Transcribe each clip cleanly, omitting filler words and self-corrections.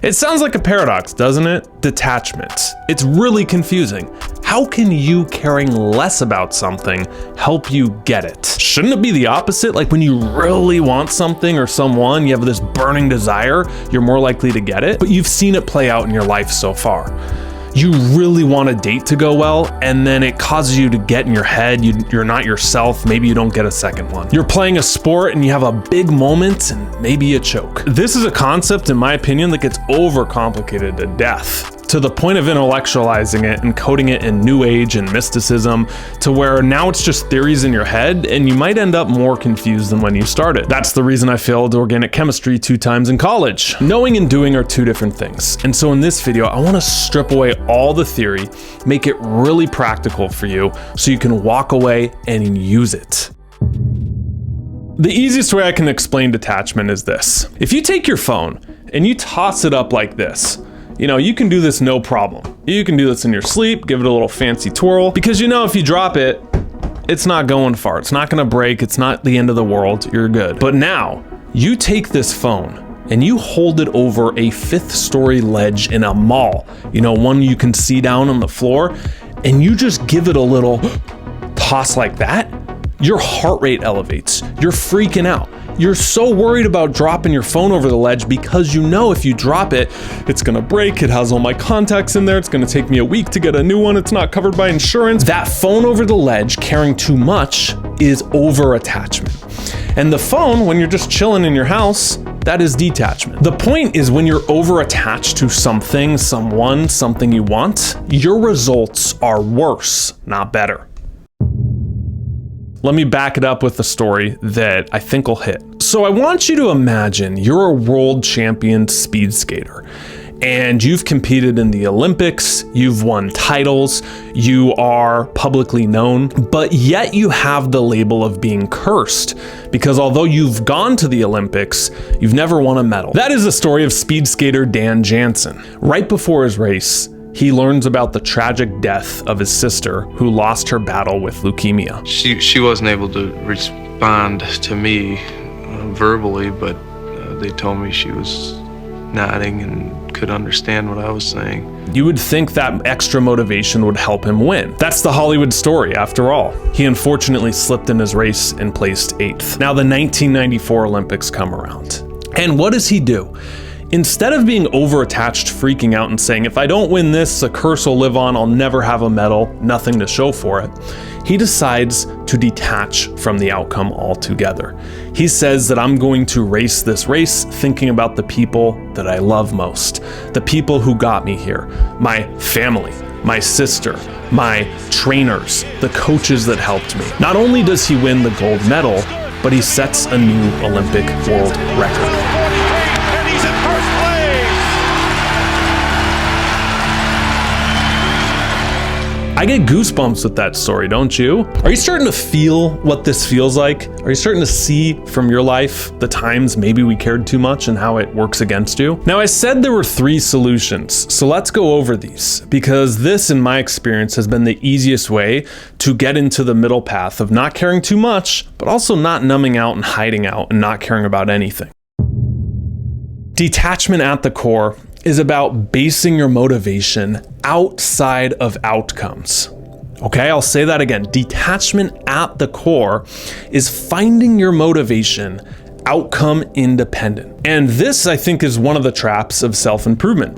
It sounds like a paradox, doesn't it? Detachment. It's really confusing. How can you caring less about something help you get it? Shouldn't it be the opposite? Like when you really want something or someone, you have this burning desire, you're more likely to get it, but you've seen it play out in your life so far. You really want a date to go well, and then it causes you to get in your head, you're not yourself, maybe you don't get a second one. You're playing a sport and you have a big moment and maybe you choke. This is a concept, in my opinion, that gets overcomplicated to death, to the point of intellectualizing it and coding it in New Age and mysticism, to where now it's just theories in your head and you might end up more confused than when you started. That's the reason I failed organic chemistry 2 times in college. Knowing and doing are 2 different things. And so in this video, I want to strip away all the theory, make it really practical for you so you can walk away and use it. The easiest way I can explain detachment is this. If you take your phone and you toss it up like this, you can do this no problem. You can do this in your sleep, give it a little fancy twirl, because if you drop it, it's not going far. It's not gonna break, it's not the end of the world, you're good. But now, you take this phone and you hold it over a 5th story ledge in a mall, one you can see down on the floor, and you just give it a little toss like that, your heart rate elevates, you're freaking out. You're so worried about dropping your phone over the ledge because if you drop it, it's gonna break, it has all my contacts in there, it's gonna take me a week to get a new one, it's not covered by insurance. That phone over the ledge carrying too much is over attachment. And the phone, when you're just chilling in your house, that is detachment. The point is when you're over attached to something, someone, something you want, your results are worse, not better. Let me back it up with a story that I think will hit. So I want you to imagine you're a world champion speed skater and you've competed in the Olympics, you've won titles, you are publicly known, but yet you have the label of being cursed because although you've gone to the Olympics, you've never won a medal. That is the story of speed skater Dan Jansen. Right before his race, he learns about the tragic death of his sister who lost her battle with leukemia. She wasn't able to respond to me verbally, but they told me she was nodding and could understand what I was saying. You would think that extra motivation would help him win. That's the Hollywood story, after all. He unfortunately slipped in his race and placed 8th. Now the 1994 Olympics come around. And what does he do? Instead of being over-attached, freaking out and saying, if I don't win this, a curse will live on, I'll never have a medal, nothing to show for it, he decides to detach from the outcome altogether. He says that I'm going to race this race thinking about the people that I love most, the people who got me here, my family, my sister, my trainers, the coaches that helped me. Not only does he win the gold medal, but he sets a new Olympic world record. I get goosebumps with that story, don't you? Are you starting to feel what this feels like? Are you starting to see from your life the times maybe we cared too much and how it works against you? Now I said there were 3 solutions, so let's go over these because this, in my experience, has been the easiest way to get into the middle path of not caring too much, but also not numbing out and hiding out and not caring about anything. Detachment at the core is about basing your motivation outside of outcomes. Okay, I'll say that again. Detachment at the core is finding your motivation outcome independent. And this, I think, is one of the traps of self-improvement.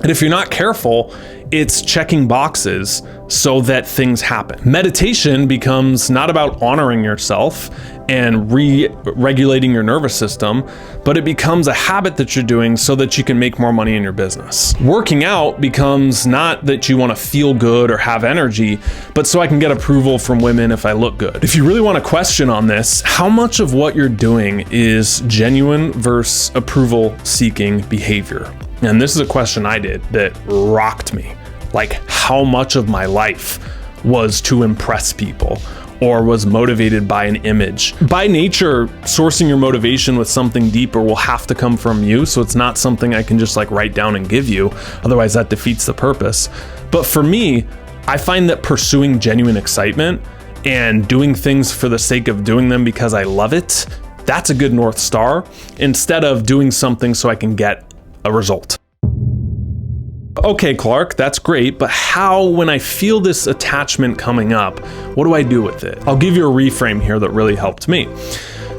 And if you're not careful, it's checking boxes so that things happen. Meditation becomes not about honoring yourself and re-regulating your nervous system, but it becomes a habit that you're doing so that you can make more money in your business. Working out becomes not that you want to feel good or have energy, but so I can get approval from women if I look good. If you really want to question on this, how much of what you're doing is genuine versus approval-seeking behavior? And this is a question I did that rocked me. Like, how much of my life was to impress people or was motivated by an image? By nature, sourcing your motivation with something deeper will have to come from you, so it's not something I can just write down and give you, otherwise that defeats the purpose. But for me, I find that pursuing genuine excitement and doing things for the sake of doing them because I love it, that's a good North Star, instead of doing something so I can get a result. Okay, Clark, that's great, but how, when I feel this attachment coming up, what do I do with it? I'll give you a reframe here that really helped me.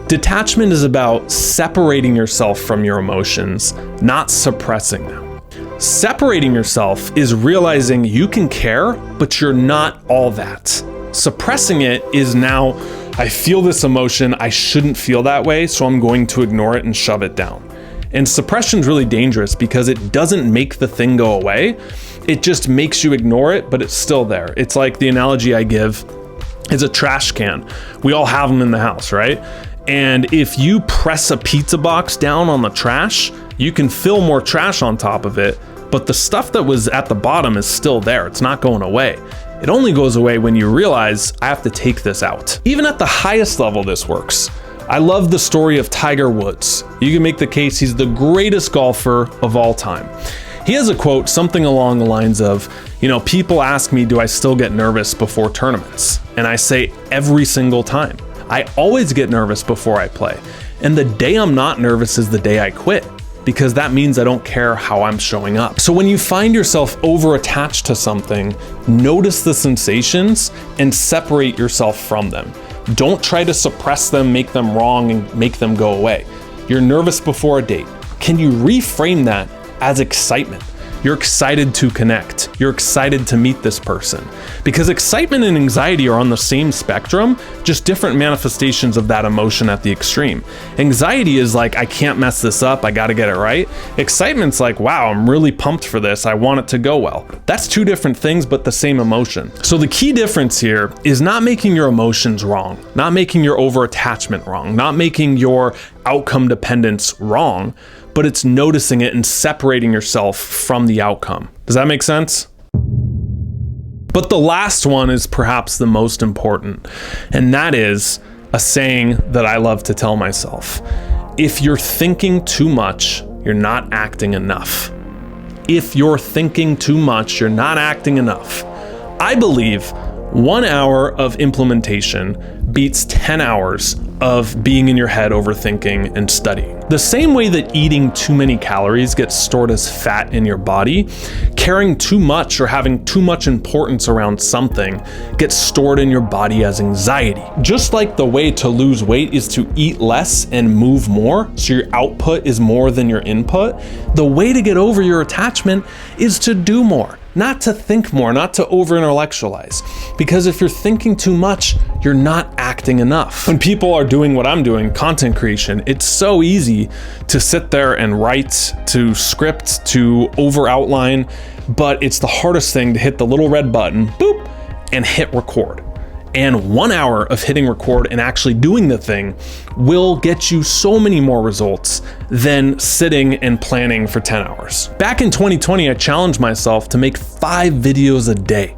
Detachment is about separating yourself from your emotions, not suppressing them. Separating yourself is realizing you can care, but you're not all that. Suppressing it is now, I feel this emotion, I shouldn't feel that way, so I'm going to ignore it and shove it down. And suppression is really dangerous because it doesn't make the thing go away. It just makes you ignore it, but it's still there. It's like the analogy I give is a trash can. We all have them in the house, right? And if you press a pizza box down on the trash, you can fill more trash on top of it, but the stuff that was at the bottom is still there. It's not going away. It only goes away when you realize, I have to take this out. Even at the highest level, this works. I love the story of Tiger Woods. You can make the case he's the greatest golfer of all time. He has a quote, something along the lines of, people ask me, do I still get nervous before tournaments? And I say every single time. I always get nervous before I play. And the day I'm not nervous is the day I quit, because that means I don't care how I'm showing up. So when you find yourself over-attached to something, notice the sensations and separate yourself from them. Don't try to suppress them, make them wrong, and make them go away. You're nervous before a date. Can you reframe that as excitement? You're excited to connect. You're excited to meet this person. Because excitement and anxiety are on the same spectrum, just different manifestations of that emotion at the extreme. Anxiety is like, I can't mess this up, I gotta get it right. Excitement's like, wow, I'm really pumped for this, I want it to go well. That's two different things, but the same emotion. So the key difference here is not making your emotions wrong, not making your over-attachment wrong, not making your outcome dependence wrong, but it's noticing it and separating yourself from the outcome. Does that make sense? But the last one is perhaps the most important, and that is a saying that I love to tell myself. If you're thinking too much, you're not acting enough. If you're thinking too much, you're not acting enough. I believe 1 hour of implementation beats 10 hours of being in your head overthinking and studying. The same way that eating too many calories gets stored as fat in your body, caring too much or having too much importance around something gets stored in your body as anxiety. Just like the way to lose weight is to eat less and move more, so your output is more than your input, the way to get over your attachment is to do more. Not to think more, not to over-intellectualize. Because if you're thinking too much, you're not acting enough. When people are doing what I'm doing, content creation, it's so easy to sit there and write, to script, to over-outline, but it's the hardest thing to hit the little red button, boop, and hit record. And 1 hour of hitting record and actually doing the thing will get you so many more results than sitting and planning for 10 hours. Back in 2020, I challenged myself to make 5 videos a day.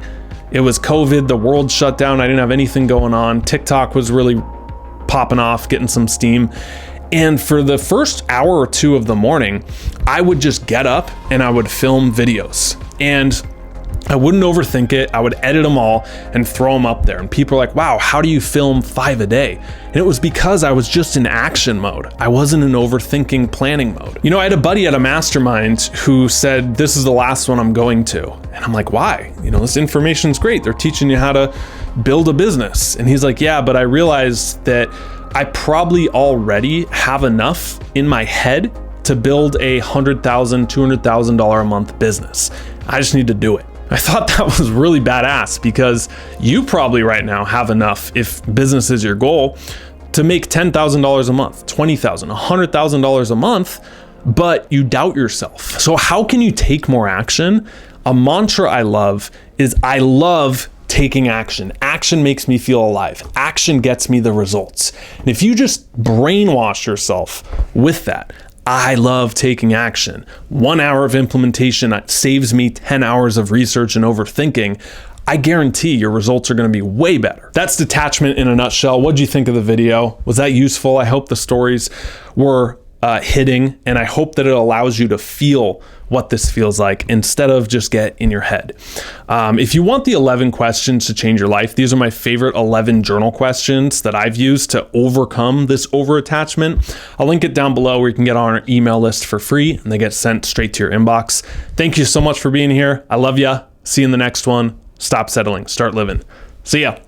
It was COVID, the world shut down, I didn't have anything going on. TikTok was really popping off, getting some steam. And for the first hour or two of the morning, I would just get up and I would film videos. And I wouldn't overthink it. I would edit them all and throw them up there. And people are like, wow, how do you film 5 a day? And it was because I was just in action mode. I wasn't in overthinking planning mode. I had a buddy at a mastermind who said, this is the last one I'm going to. And I'm like, why? This information's great. They're teaching you how to build a business. And he's like, yeah, but I realized that I probably already have enough in my head to build a $100,000, $200,000 a month business. I just need to do it. I thought that was really badass because you probably right now have enough, if business is your goal, to make $10,000 a month, $20,000, $100,000 a month, but you doubt yourself. So how can you take more action? A mantra I love is I love taking action. Action makes me feel alive. Action gets me the results. And if you just brainwash yourself with that, I love taking action. 1 hour of implementation saves me 10 hours of research and overthinking. I guarantee your results are going to be way better. That's detachment in a nutshell. What did you think of the video? Was that useful? I hope the stories were hitting, and I hope that it allows you to feel what this feels like instead of just get in your head. If you want the 11 questions to change your life, these are my favorite 11 journal questions that I've used to overcome this over-attachment. I'll link it down below where you can get on our email list for free and they get sent straight to your inbox. Thank you so much for being here. I love ya. See you in the next one. Stop settling, start living. See ya.